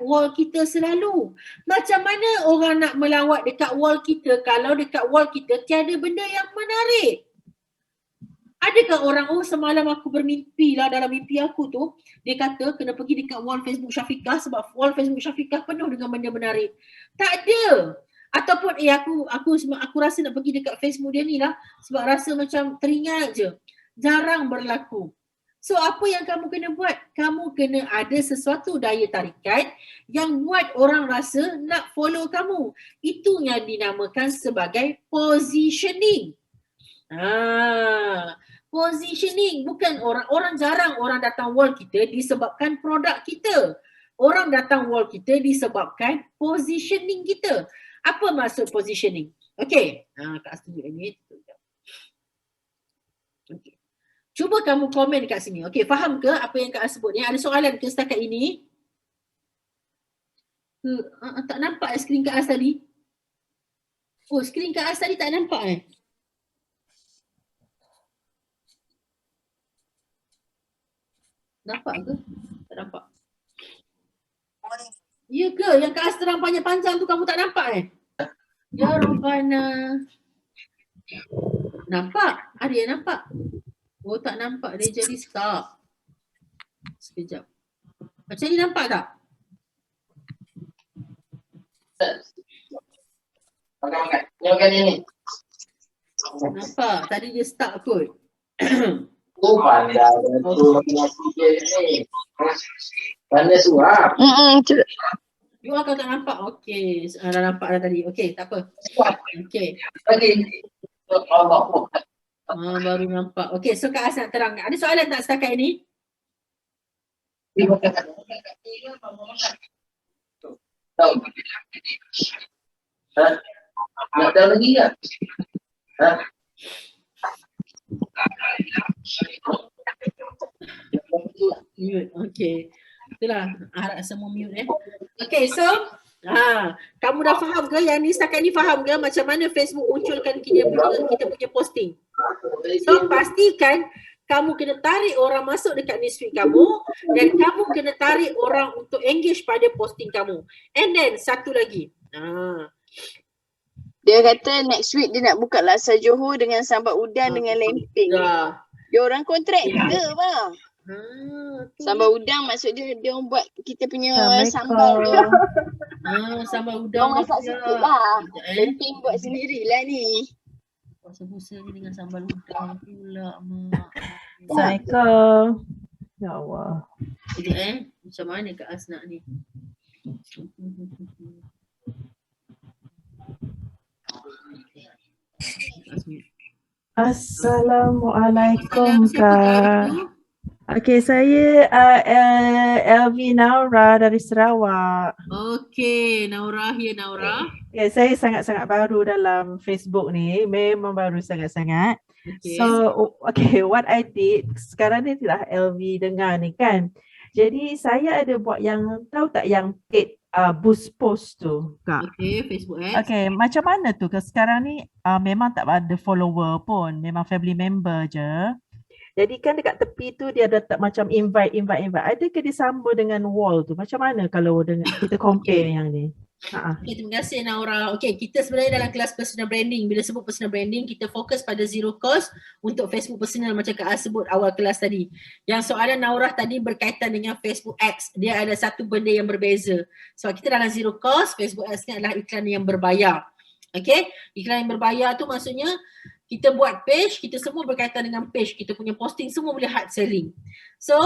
wall kita selalu. Macam mana orang nak melawat dekat wall kita kalau dekat wall kita tiada benda yang menarik? Adakah orang, semalam aku bermimpi lah, dalam mimpi aku tu, dia kata kena pergi dekat wall Facebook Syafiqah sebab wall Facebook Syafiqah penuh dengan benda menarik. Tak ada. Ataupun aku rasa nak pergi dekat Facebook dia ni lah sebab rasa macam teringat je. Jarang berlaku. So apa yang kamu kena buat? Kamu kena ada sesuatu daya tarikan yang buat orang rasa nak follow kamu. Itu yang dinamakan sebagai positioning. Positioning. Bukan orang jarang orang datang wall kita disebabkan produk kita. Orang datang wall kita disebabkan positioning kita. Apa maksud positioning? Okey. Kak setuju ini. Okey. Cuba kamu komen kat sini. Okey, faham ke apa yang Kak sebut ni? Ada soalan ke setakat ini? Tak nampak skrin Kak tadi? Skrin Kak tadi tak nampak Nampak ke? Tak nampak. Ya ke? Yang Kak terang panjang-panjang tu kamu tak nampak Ya Rabbana. Nampak? Ada yang nampak? Tak nampak. Dia jadi stuck. Sekejap. Macam ni nampak tak? Makan ini. Nampak? Tadi dia stuck kot. Pandai pandai suap. You akan tak nampak? Okey. Dah nampak dah tadi. Okey, tak apa. Okey. Baru nampak. Okey, so Kak As nak terang. Ada soalan tak setakat ini? Tahu. Nak tahu lagi tak? Mute. Okey. Itulah, harap semua mute Okey, so kamu dah faham ke? Yang ni setakat ni faham ke macam mana Facebook munculkan kita punya posting? So pastikan kamu kena tarik orang masuk dekat newsfeed kamu dan kamu kena tarik orang untuk engage pada posting kamu. And then satu lagi. Dia kata next week dia nak buka Laksa Johor dengan Sambal Udang dengan Lemping. Dia orang kontraktor bang. Sambal udang maksud dia orang buat kita punya sambal tu. Sambal udang. Kau masak sikit lah. Lemping buat sendirilah ni. Puasa-puasa ni dengan sambal udang pula mak. Assalamualaikum. Ya Allah. Sekejap macam mana Kak Asnak ni? Assalamualaikum Kak. Okey, saya LV Naura dari Sarawak. Okey, Naura, Naura. Ya, saya sangat-sangat baru dalam Facebook ni. Memang baru sangat-sangat. Okay. So, what I did, sekarang ni adalah LV dengar ni kan. Jadi, saya ada buat yang, tahu tak yang paid boost post tu Kak? Okay, Facebook ads. Okay, macam mana tu? Sekarang ni memang tak ada follower pun. Memang family member je. Jadi kan dekat tepi tu dia ada macam invite. Adakah dia sama dengan wall tu? Macam mana kalau dengan kita compare yang ni? Okay, terima kasih Naura. Okay, kita sebenarnya dalam kelas personal branding. Bila sebut personal branding, kita fokus pada zero cost untuk Facebook personal macam Kak Az sebut awal kelas tadi. Yang soalan Naura tadi berkaitan dengan Facebook Ads. Dia ada satu benda yang berbeza. Sebab kita dalam zero cost, Facebook Ads ni adalah iklan yang berbayar. Okay, iklan yang berbayar tu maksudnya kita buat page, kita semua berkaitan dengan page. Kita punya posting semua boleh hard selling. So,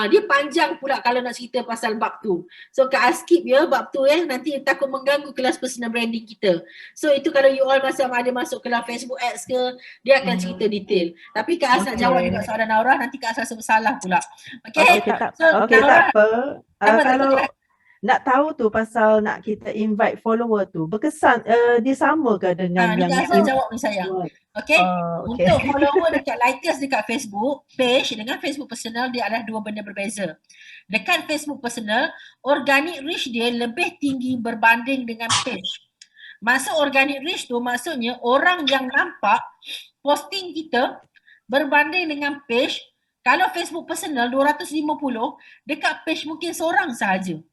dia panjang pula kalau nak cerita pasal bab tu. So, Kak Az skip ya bab tu nanti takut mengganggu kelas personal branding kita. So, itu kalau you all ada masuk kelas Facebook Ads ke, dia akan cerita detail. Tapi Kak Az nak jawab juga soalan Naura, nanti Kak Az rasa bersalah pula. Okay, so, tak apa. Kalau nak tahu tu pasal nak kita invite follower tu, berkesan dia sama ke dengan yang Kak Az jawab ni sayang. Okay, untuk follower dekat likers dekat Facebook page dengan Facebook personal dia adalah dua benda berbeza. Dekat Facebook personal, organic reach dia lebih tinggi berbanding dengan page. Maksud organic reach tu maksudnya orang yang nampak posting kita berbanding dengan page. Kalau Facebook personal 250, dekat page mungkin seorang sahaja.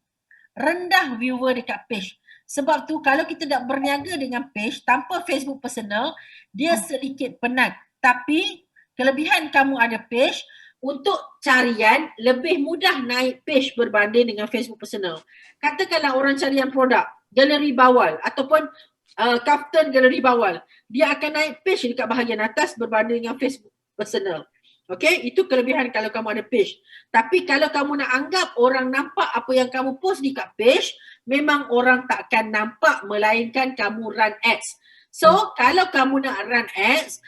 rendah viewer dekat page. Sebab tu kalau kita nak berniaga dengan page tanpa Facebook personal, dia sedikit penat. Tapi kelebihan kamu ada page, untuk carian lebih mudah naik page berbanding dengan Facebook personal. Katakanlah orang carian produk, galeri bawal ataupun kaftan galeri bawal, dia akan naik page dekat bahagian atas berbanding dengan Facebook personal. Okay, itu kelebihan kalau kamu ada page. Tapi kalau kamu nak anggap orang nampak apa yang kamu post dekat page, memang orang tak akan nampak melainkan kamu run ads. So, kalau kamu nak run ads,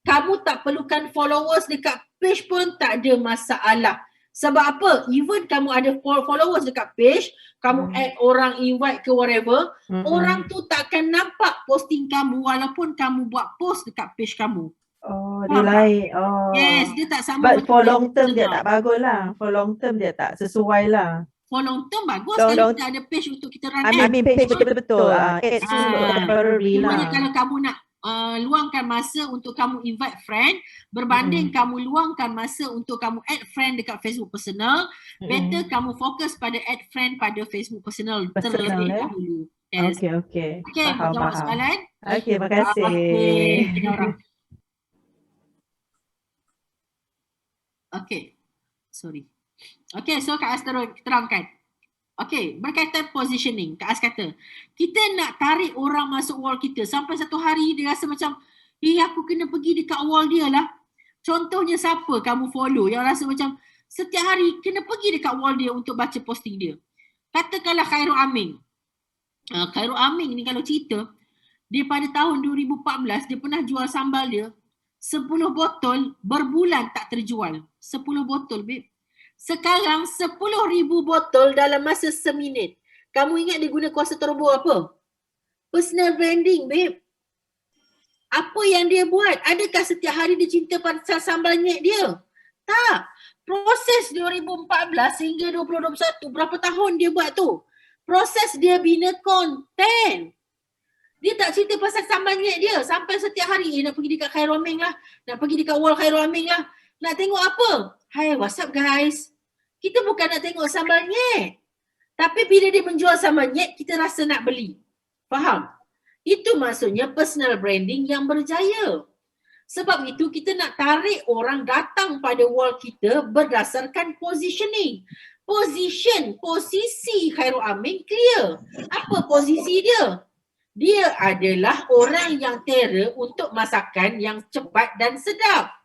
kamu tak perlukan followers dekat page pun tak ada masalah. Sebab apa? Even kamu ada followers dekat page, kamu add orang, invite ke whatever, orang tu tak akan nampak posting kamu walaupun kamu buat post dekat page kamu. Oh, dia lain. Oh. Yes, dia tak sama. But for long term dia tak bagus lah. For long term dia tak sesuai lah. For long term bagus Long- kalau long- kita ada page untuk kita run I ads. mean page betul-betul. Ads tu temporary Cuma lah. kalau kamu nak luangkan masa untuk kamu invite friend berbanding kamu luangkan masa untuk kamu add friend dekat Facebook personal, better kamu fokus pada add friend pada Facebook personal terlebih dahulu. Yes. Okay. Okay, Faham, jawab faham. soalan. Okay, terima kasih. Okay, tiga orang. Okay, sorry. Okay, so Kak As terangkan. Okay, berkaitan positioning, Kak As kata, kita nak tarik orang masuk wall kita sampai satu hari dia rasa macam, aku kena pergi dekat wall dia lah. Contohnya siapa kamu follow yang rasa macam setiap hari kena pergi dekat wall dia untuk baca posting dia. Katakanlah Khairul Aming. Khairul Aming ni kalau cerita, dia pada tahun 2014 dia pernah jual sambal dia 10 botol berbulan tak terjual. 10 botol, babe. Sekarang 10,000 botol dalam masa seminit. Kamu ingat dia guna kuasa turbo apa? Personal branding, babe. Apa yang dia buat? Adakah setiap hari dia cinta pasal sambal nyek dia? Tak. Proses 2014 hingga 2021, berapa tahun dia buat tu? Proses dia bina konten. Dia tak cerita pasal sambal nyek dia. Sampai setiap hari, nak pergi dekat Khairul Aming lah. Nak pergi dekat wall Khairul Aming lah. Nak tengok apa? Hai, what's up guys? Kita bukan nak tengok sambal nyek. Tapi bila dia menjual sambal nyek, kita rasa nak beli. Faham? Itu maksudnya personal branding yang berjaya. Sebab itu kita nak tarik orang datang pada wall kita berdasarkan positioning. Posisi Khairul Aming clear. Apa posisi dia? Dia adalah orang yang terror untuk masakan yang cepat dan sedap.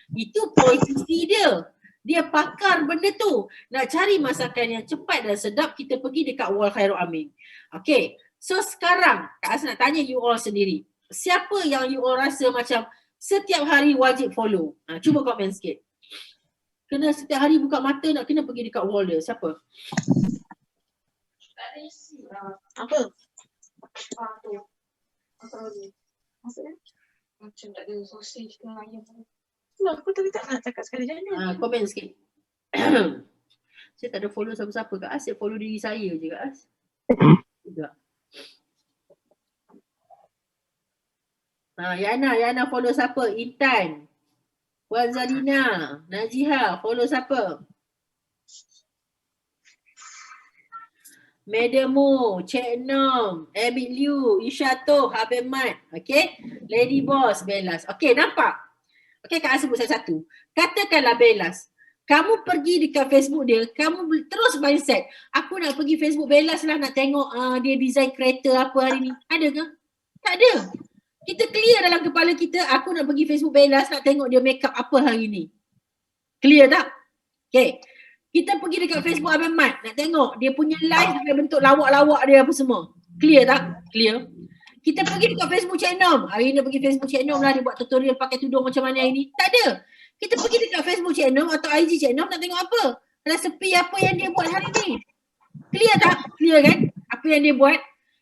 Itu posisi dia. Dia pakar benda tu. Nak cari masakan yang cepat dan sedap, kita pergi dekat wall Khairul Aming. Okay. So sekarang, Kak As nak tanya you all sendiri. Siapa yang you all rasa macam setiap hari wajib follow? Cuba komen sikit. Kena setiap hari buka mata nak kena pergi dekat wall dia. Siapa? Apa? Maksudnya macam tak ada sausage ke ayam. Nah, aku tadi tak nak cakap sekali jangan. Komen sikit. Saya tak ada follow siapa-siapa. Kak As, saya follow diri saya je Kak As. Tidak. Yana follow siapa? Intan. Wan Zalina. Najiha follow siapa? Medemo, Cik Nom, Abid Liu, Ishato, Habib Mat. Okay? Lady Boss, Belas. Okay, nampak? Okay, Kak As sebut satu-satu. Katakanlah Belas, kamu pergi dekat Facebook dia, kamu terus mindset, aku nak pergi Facebook Belas lah nak tengok dia design kereta apa hari ni. Ada ke? Tak ada. Kita clear dalam kepala kita, aku nak pergi Facebook Belas nak tengok dia make up apa hari ni. Clear tak? Okay. Kita pergi dekat Facebook Abang Mat nak tengok dia punya live dengan bentuk lawak-lawak dia apa semua. Clear tak? Clear. Kita pergi dekat Facebook Cik Nom. Hari ni pergi Facebook Cik Nom lah, dia buat tutorial pakai tudung macam mana hari ni. Tak ada. Kita pergi dekat Facebook Cik Nom atau IG Cik Nom nak tengok apa? Resepi apa yang dia buat hari ni. Clear tak? Clear kan? Apa yang dia buat.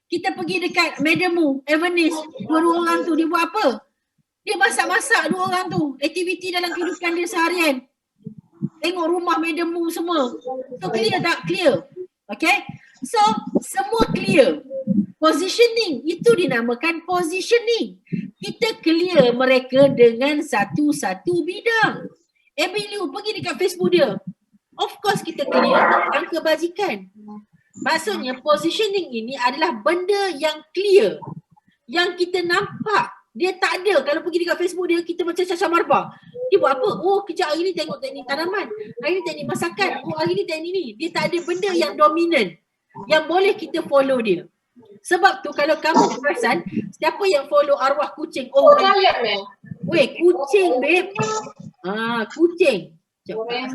Kita pergi dekat Medemu, Evanis, dua orang tu dia buat apa? Dia masak-masak dua orang tu. Aktiviti dalam kehidupan dia seharian. Tengok rumah Medemu semua. So clear tak? Clear. Okay? So semua clear. Positioning, itu dinamakan positioning. Kita clear mereka dengan satu-satu bidang. Emilio pergi dekat Facebook dia. Of course kita clear tentang kebajikan. Maksudnya positioning ini adalah benda yang clear, yang kita nampak. Dia tak ada, kalau pergi dekat Facebook dia, kita macam Caca Marba. Dia buat apa? Oh kejap hari ni tengok teknik tanaman, hari ni teknik masakan, oh hari ni teknik ni. Dia tak ada benda yang dominan yang boleh kita follow dia. Sebab tu kalau kamu perasan, siapa yang follow arwah kucing? Oh, weh kucing babe. Kucing. Sekejap.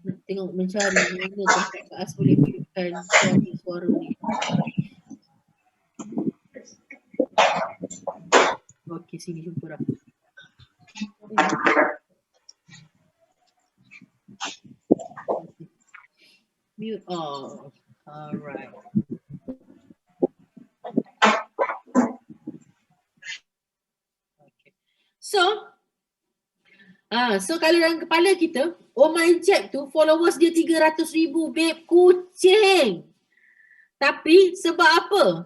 Nak tengok mencari mana tempat Kak As boleh berikan suara ni. Okey, sini jumpa dah. Mute all. Alright. Okay. So kalau dalam kepala kita, oh my Jack tu followers dia 300,000 babe, kucing. Tapi sebab apa?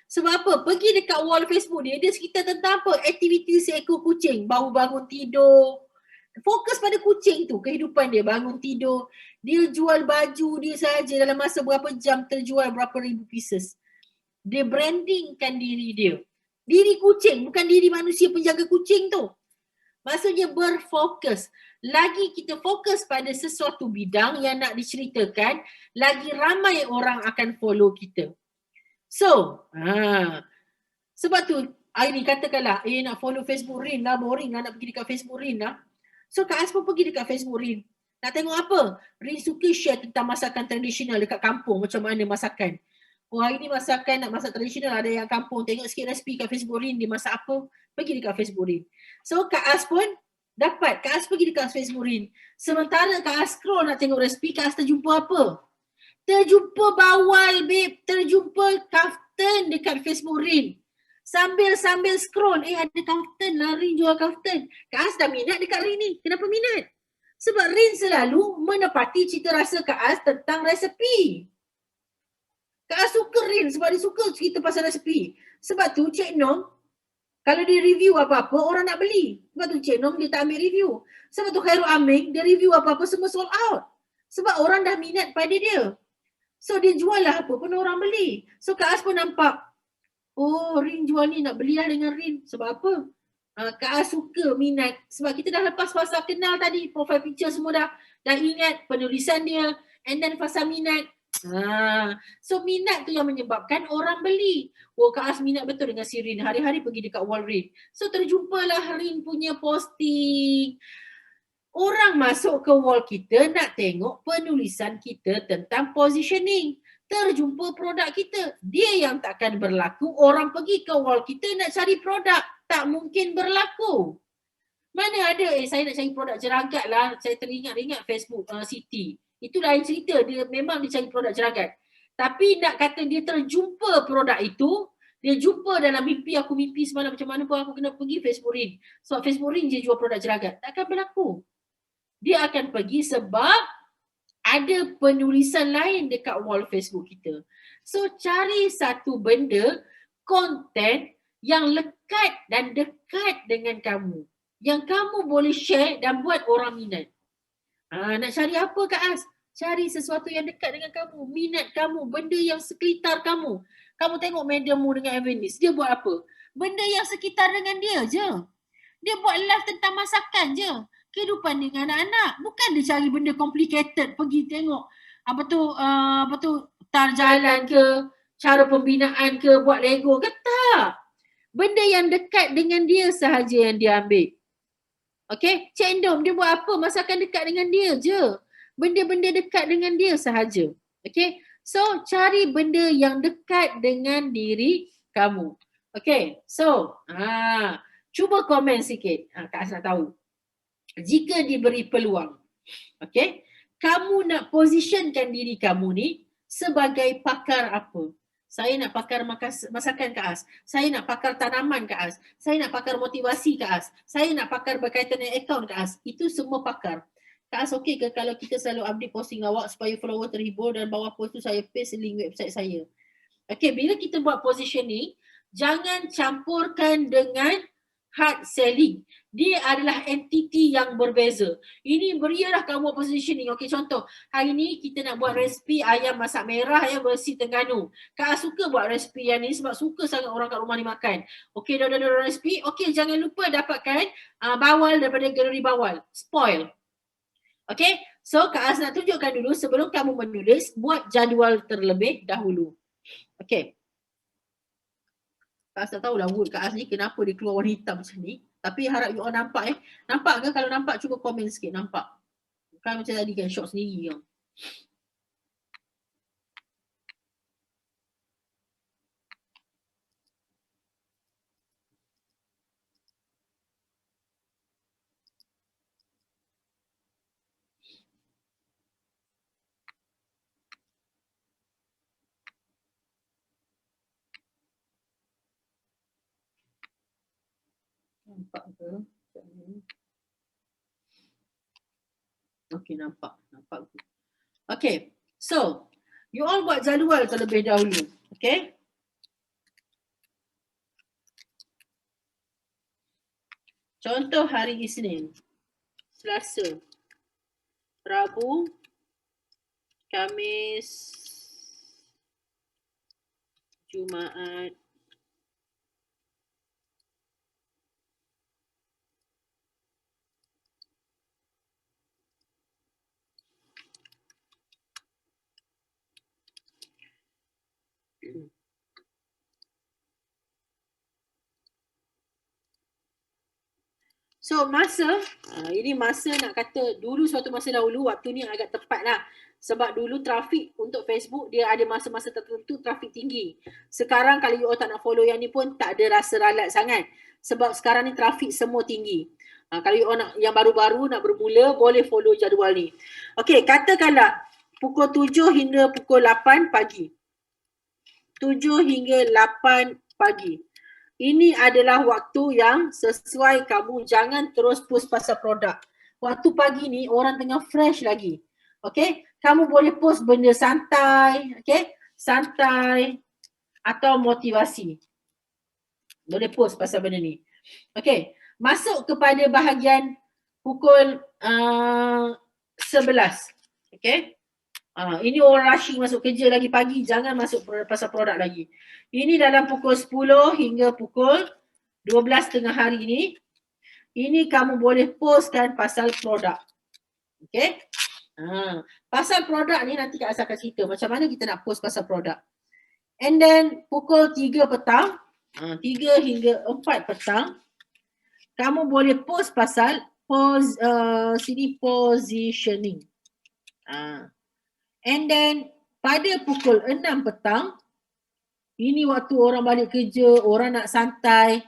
Sebab apa? Pergi dekat wall Facebook dia, dia cerita tentang apa? Aktiviti seekor kucing, baru bangun tidur. Fokus pada kucing tu, kehidupan dia, bangun tidur. Dia jual baju dia saja dalam masa berapa jam terjual berapa ribu pieces. Dia brandingkan diri dia. Diri kucing, bukan diri manusia penjaga kucing tu. Maksudnya berfokus. Lagi kita fokus pada sesuatu bidang yang nak diceritakan, lagi ramai orang akan follow kita. So, sebab tu hari ni katakanlah, nak follow Facebook Rin lah, boring lah nak pergi dekat Facebook Rin lah. So Kak As pun pergi dekat Facebook Rin. Nak tengok apa? Rin suka share tentang masakan tradisional dekat kampung, macam mana masakan. Oh hari ni masakan nak masak tradisional, ada yang kampung, tengok sikit resipi kat Facebook Rin, dia masak apa, pergi dekat Facebook Rin. So Kak As pun dapat, Kak As pergi dekat Facebook Rin. Sementara Kak As scroll nak tengok resipi, Kak As terjumpa apa? Terjumpa bawal babe, terjumpa kaftan dekat Facebook Rin. Sambil scroll, ada kaftan lah, Rin jual kaftan. Kak As dah minat dekat Rin ni, kenapa minat? Sebab Rin selalu menepati cita rasa Kak As tentang resepi. Kak As suka Rin sebab dia suka cerita pasal resepi. Sebab tu Cik Nom, kalau dia review apa-apa, orang nak beli. Sebab tu Cik Nom dia tak ambil review. Sebab tu Khairul Aming, dia review apa-apa semua sold out. Sebab orang dah minat pada dia. So dia jual lah apa pun orang beli. So Kak As pun nampak, oh Rin jual ni, nak belilah dengan Rin. Sebab apa? Kak As suka, minat. Sebab kita dah lepas fasa kenal tadi, profile picture semua dah ingat penulisan dia. And then fasa minat. So minat tu yang menyebabkan orang beli. Oh Kak As minat betul dengan si Rin, hari-hari pergi dekat wall Rin. So terjumpalah Rin punya posting. Orang masuk ke wall kita nak tengok penulisan kita tentang positioning. Terjumpa produk kita. Dia yang takkan berlaku, orang pergi ke wall kita nak cari produk. Tak mungkin berlaku. Mana ada, saya nak cari produk jeragat lah, saya teringat Facebook City. Itu lain cerita, dia memang dia cari produk jeragat. Tapi nak kata dia terjumpa produk itu, dia jumpa dalam mimpi, aku mimpi semalam macam mana pun aku kena pergi Facebook Rin. Sebab Facebook Rin dia jual produk jeragat. Takkan berlaku. Dia akan pergi sebab ada penulisan lain dekat wall Facebook kita. So cari satu benda, konten yang lekat dan dekat dengan kamu. Yang kamu boleh share dan buat orang minat. Nak cari apa Kak As? Cari sesuatu yang dekat dengan kamu, minat kamu, benda yang sekitar kamu. Kamu tengok Madam Mu dengan Evanis, dia buat apa? Benda yang sekitar dengan dia je. Dia buat live tentang masakan je. Kehidupan dengan anak-anak. Bukan dia cari benda complicated, pergi tengok apa tu tar jalan ke, cara pembinaan ke, buat Lego ke, tak. Benda yang dekat dengan dia sahaja yang dia ambil. Okay, Cik Endom dia buat apa? Masakan dekat dengan dia je. Benda-benda dekat dengan dia sahaja. Okay, so cari benda yang dekat dengan diri kamu. Okay, so cuba komen sikit. Kak As nak tahu. Jika diberi peluang, okay, kamu nak positionkan diri kamu ni sebagai pakar apa? Saya nak pakar masakan Kak As. Saya nak pakar tanaman Kak As. Saya nak pakar motivasi Kak As. Saya nak pakar berkaitan dengan akaun Kak As. Itu semua pakar. Kak As okey ke kalau kita selalu update posting awak supaya follower terhibur dan bawah post tu saya paste link website saya. Okey, bila kita buat positioning, jangan campurkan dengan hard selling. Dia adalah entiti yang berbeza. Ini berialah kamu positioning. Okey, contoh, hari ni kita nak buat resipi ayam masak merah yang versi Terengganu. Kak suka buat resipi yang ni sebab suka sangat orang kat rumah ni makan. Okey, dah resipi. Okey, jangan lupa dapatkan bawal daripada galeri bawal. Spoil. Okey, so Kak Az nak tunjukkan dulu sebelum kamu menulis, buat jadual terlebih dahulu. Okey. Kak Az tak tahulah wood Kak Az ni kenapa dia keluar warna hitam macam ni. Tapi harap you all nampak Nampak ke? Kalau nampak cuba komen sikit, nampak. Bukan macam tadi kan shot sendiri. Nampak ke? Okey, nampak. Okey, so you all buat jadual terlebih dahulu. Okey. Contoh hari Isnin, Selasa, Rabu, Khamis, Jumaat, so masa, ini masa nak kata dulu suatu masa dahulu, waktu ni agak tepat lah. Sebab dulu trafik untuk Facebook dia ada masa-masa tertentu trafik tinggi. Sekarang kalau you all tak nak follow yang ni pun tak ada rasa ralat sangat. Sebab sekarang ni trafik semua tinggi. Kalau you all nak yang baru-baru nak bermula, boleh follow jadual ni. Okey, katakanlah pukul 7 hingga pukul 8 pagi. 7 hingga 8 pagi. Ini adalah waktu yang sesuai kamu, jangan terus post pasal produk. Waktu pagi ni orang tengah fresh lagi. Okay, kamu boleh post benda santai, okay, santai atau motivasi. Boleh post pasal benda ni. Okay, masuk kepada bahagian pukul 11. Okay. Ini orang rushing masuk kerja lagi pagi, jangan masuk pasal produk lagi. Ini dalam pukul 10 hingga pukul 12 tengah hari ni. Ini kamu boleh postkan pasal produk. Okay. Pasal produk ni nanti Kak Asa akan cerita macam mana kita nak post pasal produk. And then pukul 3 petang, 3 hingga 4 petang, kamu boleh post pasal sini positioning. And then pada pukul 6 petang, ini waktu orang balik kerja, orang nak santai.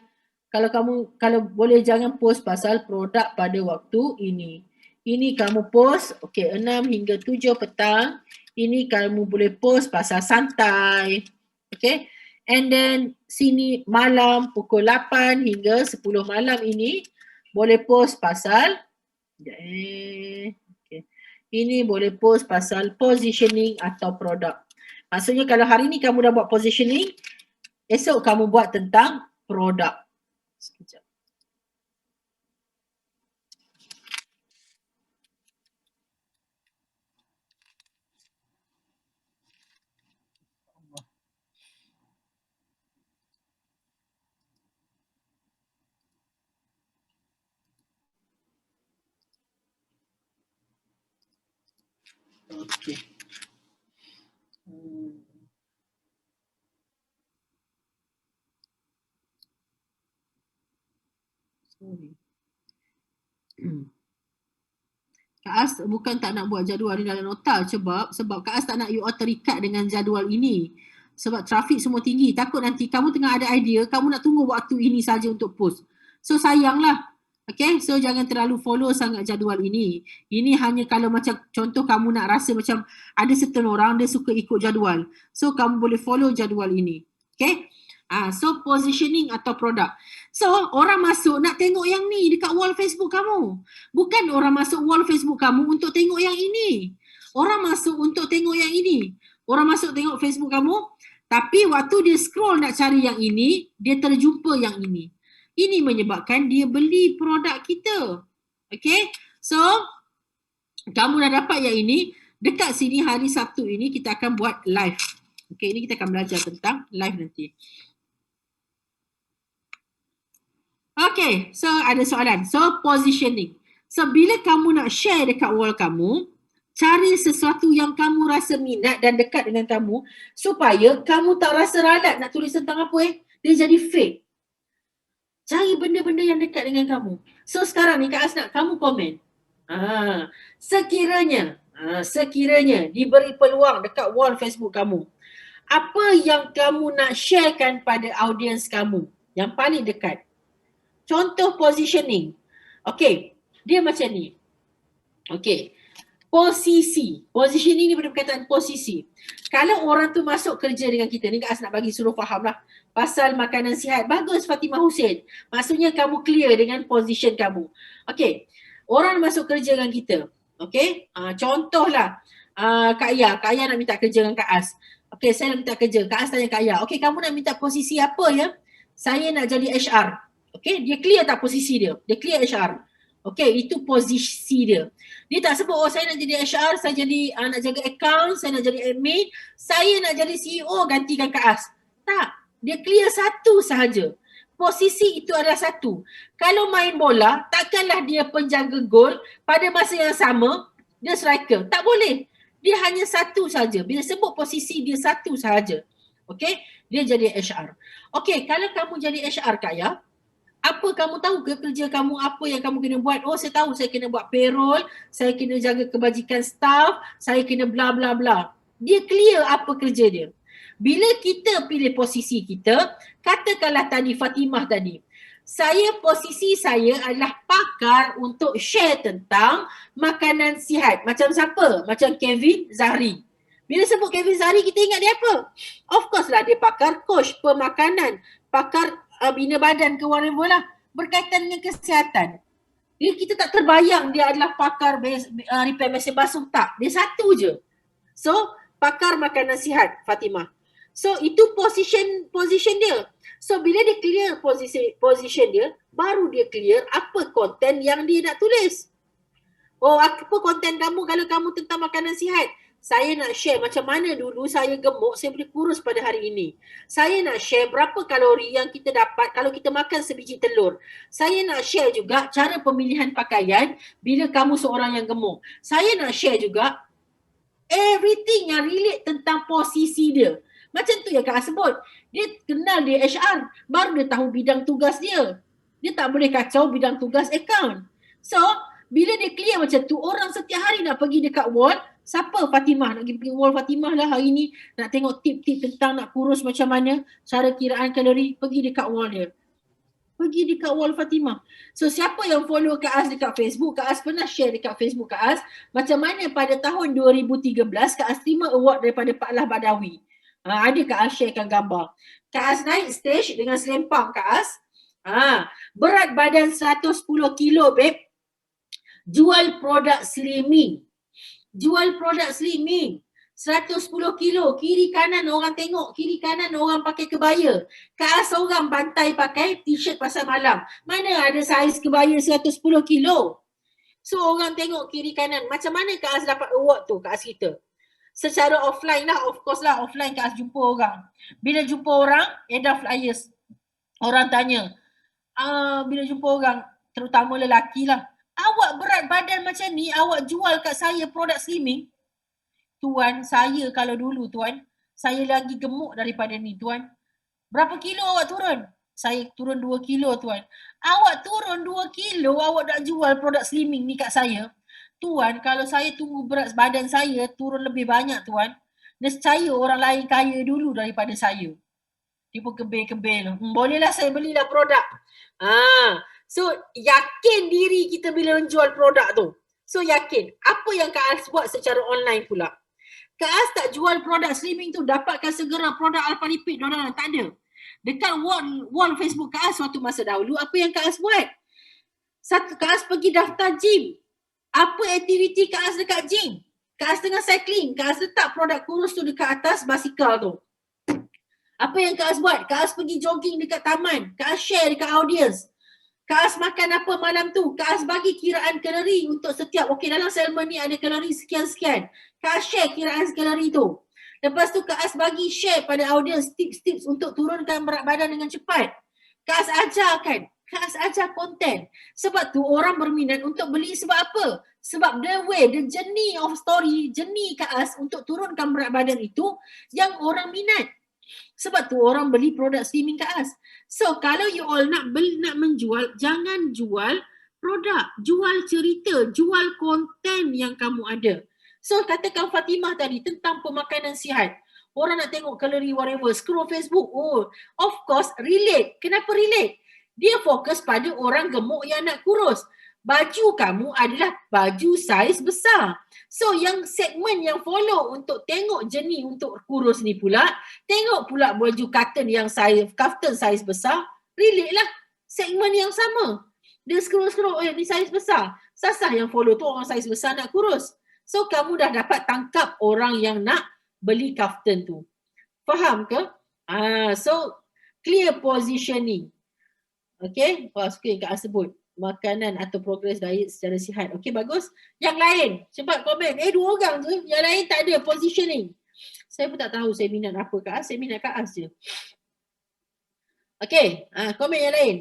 Kalau boleh jangan post pasal produk pada waktu ini. Ini kamu post, okay, 6 hingga 7 petang. Ini kamu boleh post pasal santai. Okay. And then sini malam pukul 8 hingga 10 malam ini boleh post pasal ini boleh post pasal positioning atau produk. Maksudnya kalau hari ni kamu dah buat positioning, esok kamu buat tentang produk. Sekejap. Okay. Sorry. Kak As bukan tak nak buat jadual ni dalam nota sebab Kak As tak nak you all terikat dengan jadual ini. Sebab trafik semua tinggi. Takut nanti kamu tengah ada idea, kamu nak tunggu waktu ini saja untuk post. So sayanglah. Okay, so jangan terlalu follow sangat jadual ini. Ini hanya kalau macam contoh kamu nak rasa macam ada certain orang dia suka ikut jadual. So kamu boleh follow jadual ini. Okay. So positioning atau produk. So orang masuk nak tengok yang ni dekat wall Facebook kamu. Bukan orang masuk wall Facebook kamu untuk tengok yang ini. Orang masuk untuk tengok yang ini. Orang masuk tengok Facebook kamu, tapi waktu dia scroll nak cari yang ini, dia terjumpa yang ini. Ini menyebabkan dia beli produk kita. Okay, so kamu dah dapat yang ini. Dekat sini hari Sabtu ini kita akan buat live. Okay, ini kita akan belajar tentang live nanti. Okay, so ada soalan. So positioning. So bila kamu nak share dekat wall kamu, cari sesuatu yang kamu rasa minat dan dekat dengan kamu supaya kamu tak rasa ralat nak tulis tentang apa dia jadi fake. Cari benda-benda yang dekat dengan kamu. So sekarang ni Kak Asnat, kamu komen. Sekiranya diberi peluang dekat wall Facebook kamu, apa yang kamu nak sharekan pada audiens kamu yang paling dekat? Contoh positioning. Okay, dia macam ni. Okay, posisi. Positioning ni berkaitan posisi. Kalau orang tu masuk kerja dengan kita, ni Kak Asnat bagi suruh faham lah. Pasal makanan sihat, bagus Fatimah Hussein. Maksudnya kamu clear dengan position kamu. Okay, orang masuk kerja dengan kita. Okay, contohlah Kak Aya nak minta kerja dengan Kak As. Okay, saya nak minta kerja. Kak As tanya Kak Aya, okay kamu nak minta posisi apa ya? Saya nak jadi HR. Okay, dia clear tak posisi dia? Dia clear HR. Okay, itu posisi dia. Dia tak sebut, oh saya nak jadi HR, saya jadi nak jaga account, saya nak jadi admin, saya nak jadi CEO gantikan Kak As. Tak, dia clear satu sahaja. Posisi itu adalah satu. Kalau main bola, takkanlah dia penjaga gol pada masa yang sama, dia striker. Tak boleh. Dia hanya satu sahaja. Bila sebut posisi, dia satu sahaja. Okay, dia jadi HR. Okay, kalau kamu jadi HR Kak Ya, apa kamu tahu ke kerja kamu, apa yang kamu kena buat? Oh saya tahu, saya kena buat payroll, saya kena jaga kebajikan staff, saya kena bla bla bla. Dia clear apa kerja dia. Bila kita pilih posisi kita, katakanlah tadi Fatimah tadi, posisi saya adalah pakar untuk share tentang makanan sihat. Macam siapa? Macam Kevin Zahri. Bila sebut Kevin Zahri, kita ingat dia apa? Of course lah, dia pakar coach pemakanan, pakar bina badan ke whatever lah, berkaitan dengan kesihatan. Dia, kita tak terbayang dia adalah pakar repair mesin basuh, tak. Dia satu je. So, pakar makanan sihat Fatimah. So, itu position dia. So, bila dia clear position dia, baru dia clear apa konten yang dia nak tulis. Oh, apa konten kamu kalau kamu tentang makanan sihat? Saya nak share macam mana dulu saya gemuk, saya boleh kurus pada hari ini. Saya nak share berapa kalori yang kita dapat kalau kita makan sebiji telur. Saya nak share juga cara pemilihan pakaian bila kamu seorang yang gemuk. Saya nak share juga everything yang relate tentang posisi dia. Macam tu yang Kak sebut. Dia kenal dia HR, baru dia tahu bidang tugas dia. Dia tak boleh kacau bidang tugas account. So, bila dia clear macam tu, orang setiap hari nak pergi dekat wall. Siapa Fatimah? Nak pergi wall Fatimah lah hari ni. Nak tengok tip-tip tentang nak kurus macam mana, cara kiraan kalori, pergi dekat wall dia. Pergi dekat wall Fatimah. So siapa yang follow Kak As dekat Facebook, Kak As pernah share dekat Facebook Kak As macam mana pada tahun 2013 Kak As terima award daripada Pak Lah Badawi. Ada Kak As sharekan gambar. Kak As naik stage dengan selempang Kak As. Berat badan 110 kilo babe. Jual produk slimming. 110 kilo, kiri kanan orang tengok, kiri kanan orang pakai kebaya. Kak As seorang bantai pakai t-shirt pasal malam. Mana ada saiz kebaya 110 kilo? So orang tengok kiri kanan. Macam mana Kak As dapat award tu Kak As kita? Secara offline lah, of course lah, offline Kak As jumpa orang. Bila jumpa orang, ada flyers. Orang tanya, bila jumpa orang, terutama lelaki lah, awak berat badan macam ni, awak jual kat saya produk slimming? Tuan, saya kalau dulu tuan, saya lagi gemuk daripada ni tuan. Berapa kilo awak turun? Saya turun 2 kilo tuan. Awak turun 2 kilo, awak nak jual produk slimming ni kat saya? Tuan, kalau saya tunggu berat badan saya turun lebih banyak tuan, nescaya orang lain kaya dulu daripada saya. Dia pun kebel-kebel. Bolehlah saya belilah produk. So, yakin diri kita bila menjual produk tu. So, yakin. Apa yang Kak As buat secara online pula? Kak As tak jual produk slimming tu, dapatkan segera produk Alpha Lipid. Tak ada. Dekat wall Facebook Kak As suatu masa dahulu, apa yang Kak As buat? Kak As pergi daftar gym. Apa aktiviti Kak As dekat gym? Kak As tengah cycling. Kak As letak produk kurus tu dekat atas basikal tu. Apa yang Kak As buat? Kak As pergi jogging dekat taman. Kak As share dekat audience. Kak As makan apa malam tu? Kak As bagi kiraan kalori untuk setiap, okey dalam salmon ni ada kalori sekian-sekian. Kak As share kiraan kalori tu. Lepas tu Kak As bagi share pada audience tips-tips untuk turunkan berat badan dengan cepat. Kak As ajarkan. Kak As ajar konten. Sebab tu orang berminat untuk beli sebab apa? Sebab the way, the journey of story, journey Kak As untuk turunkan berat badan itu yang orang minat. Sebab tu orang beli produk streaming Kak As. So kalau you all nak menjual, jangan jual produk, jual cerita, jual konten yang kamu ada. So katakan Fatimah tadi tentang pemakanan sihat. Orang nak tengok kalori whatever, scroll Facebook. Oh, of course relate. Kenapa relate? Dia fokus pada orang gemuk yang nak kurus. Baju kamu adalah baju saiz besar. So yang segmen yang follow untuk tengok jenis untuk kurus ni pula, tengok pula baju kaftan yang saiz besar, relate lah segmen yang sama. Dia scroll ni saiz besar. Sasah yang follow tu orang saiz besar nak kurus. So kamu dah dapat tangkap orang yang nak beli kaftan tu. Faham ke? So clear positioning. Okay, suka Kak As sebut makanan atau progress diet secara sihat. Okay, bagus. Yang lain, cepat komen. 2 orang tu, yang lain tak ada positioning. Saya pun tak tahu saya minat apa Kak As, saya minat Kak As je. Okay, komen yang lain.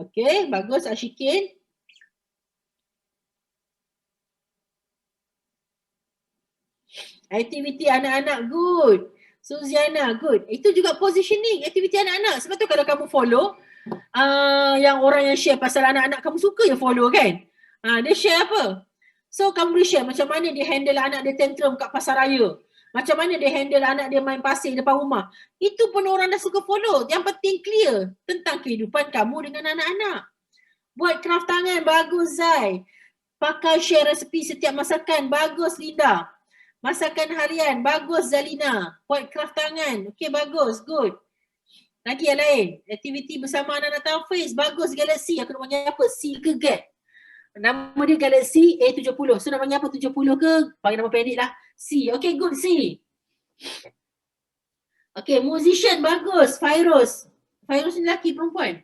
Okay, bagus Ashikin. Aktiviti anak-anak, good. Suziana, good. Itu juga positioning, aktiviti anak-anak. Sebab tu kalau kamu follow, yang orang yang share pasal anak-anak kamu suka je follow kan. Dia share apa? So kamu boleh share macam mana dia handle anak dia tantrum kat pasar raya. Macam mana dia handle anak dia main pasir depan rumah. Itu pun orang dah suka follow. Yang penting clear tentang kehidupan kamu dengan anak-anak. Buat craft tangan, bagus Zai. Pakai share resepi setiap masakan, bagus Linda. Masakan harian, bagus Zalina. Buat craft tangan, okay bagus, good. Lagi yang lain, aktiviti bersama anak-anak Tafiz, bagus Galaxy. Aku nak panggil apa? C ke Get? Nama dia Galaxy A70. So nak panggil apa? 70 ke? Panggil nama pendek lah. C, okay good C. Okay, musician, bagus. Fairuz. Fairuz ni lelaki perempuan?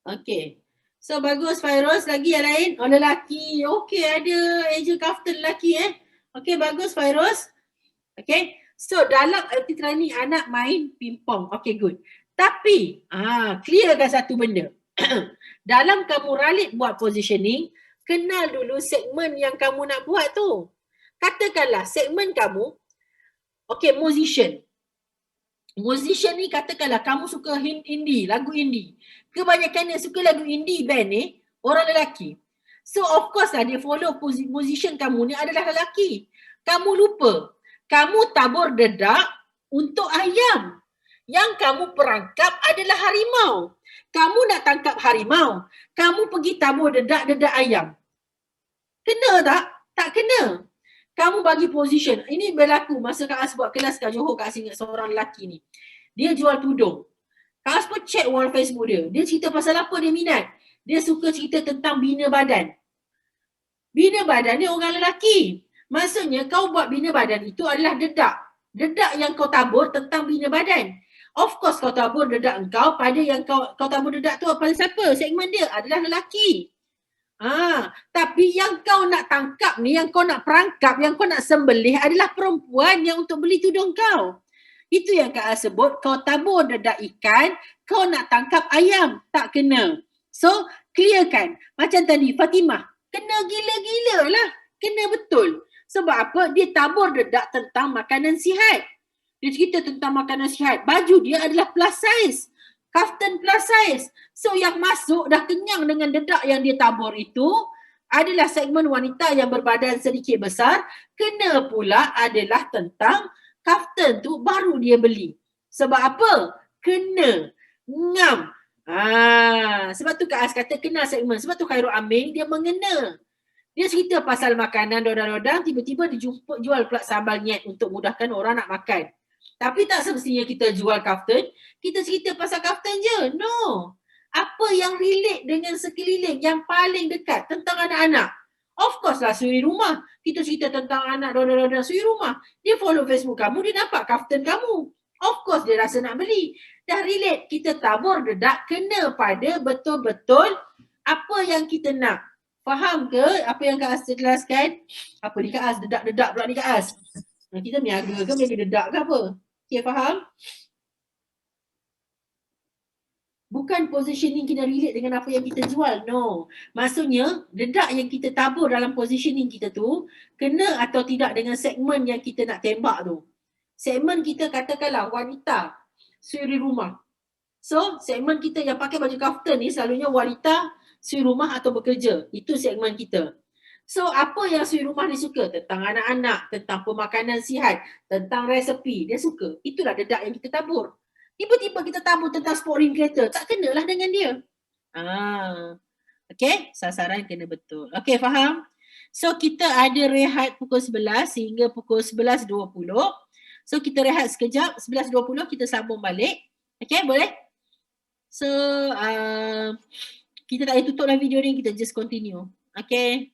Okay. So bagus Fairuz, lagi yang lain? Oh lelaki, okay ada Asia Kaftan lelaki Okay bagus Fairuz. Okay, so dalam aktiviti training anak main pingpong, okay good. Tapi, clearkan satu benda. Dalam kamu ralit buat positioning, kenal dulu segmen yang kamu nak buat tu. Katakanlah segmen kamu, okay musician. Musician ni katakanlah kamu suka indie, lagu indie. Kebanyakan yang suka lagu indie band ni orang lelaki. So of course lah dia follow musician kamu ni adalah lelaki. Kamu lupa, kamu tabur dedak untuk ayam. Yang kamu perangkap adalah harimau. Kamu nak tangkap harimau, kamu pergi tabur dedak ayam. Kena tak? Tak kena. Kamu bagi position. Ini berlaku masa Kak As buat kelas kat Johor, Kak As ingat seorang lelaki ni. Dia jual tudung. Kak As pun check wall Facebook dia. Dia cerita pasal apa dia minat. Dia suka cerita tentang bina badan. Bina badan ni orang lelaki. Maksudnya kau buat bina badan itu adalah dedak. Dedak yang kau tabur tentang bina badan. Of course kau tabur dedak engkau pada yang kau tabur dedak tu pada siapa? Segmen dia adalah lelaki. Tapi yang kau nak tangkap ni, yang kau nak perangkap, yang kau nak sembelih adalah perempuan yang untuk beli tudung kau. Itu yang Kak As sebut, kau tabur dedak ikan, kau nak tangkap ayam. Tak kena. So, clearkan. Macam tadi, Fatimah, kena gila-gila lah. Kena betul. Sebab apa? Dia tabur dedak tentang makanan sihat. Dia cerita tentang makanan sihat. Baju dia adalah plus size. Kaftan plus size. So yang masuk dah kenyang dengan dedak yang dia tabur itu adalah segmen wanita yang berbadan sedikit besar. Kena pula adalah tentang kaftan tu baru dia beli. Sebab apa? Kena. Ngam. Sebab tu Kak As kata kenal segmen. Sebab tu Khairul Amin dia mengena. Dia cerita pasal makanan dodang-dodang, tiba-tiba dia jual pula sambal nyet untuk mudahkan orang nak makan. Tapi tak semestinya kita jual kaftan, kita cerita pasal kaftan je. No. Apa yang relate dengan sekeliling yang paling dekat tentang anak-anak. Of course lah suri rumah. Kita cerita tentang anak donor suri rumah. Dia follow Facebook kamu, dia nampak kaftan kamu. Of course dia rasa nak beli. Dah relate, kita tabur dedak kena pada betul-betul apa yang kita nak. Faham ke apa yang Kak As jelaskan? Apa ni Kak As? Dedak-dedak pula ni Kak As. Kita niaga ke mereka dedak ke apa? Okay, faham? Bukan positioning kita relate dengan apa yang kita jual. No. Maksudnya, dedak yang kita tabur dalam positioning kita tu, kena atau tidak dengan segmen yang kita nak tembak tu. Segmen kita katakanlah wanita, suri rumah. So, segmen kita yang pakai baju kaftan ni selalunya wanita, suri rumah atau bekerja. Itu segmen kita. So, apa yang suri rumah ni suka? Tentang anak-anak, tentang pemakanan sihat, tentang resepi. Dia suka. Itulah dedak yang kita tabur. Tiba-tiba kita tabur tentang sporting kereta, tak kenalah dengan dia. Okay, sasaran kena betul. Okay, faham? So, kita ada rehat pukul 11 hingga pukul 11.20. So, kita rehat sekejap, 11.20 kita sambung balik. Okay, boleh? So, kita tak payah tutuplah video ni, kita just continue. Okay.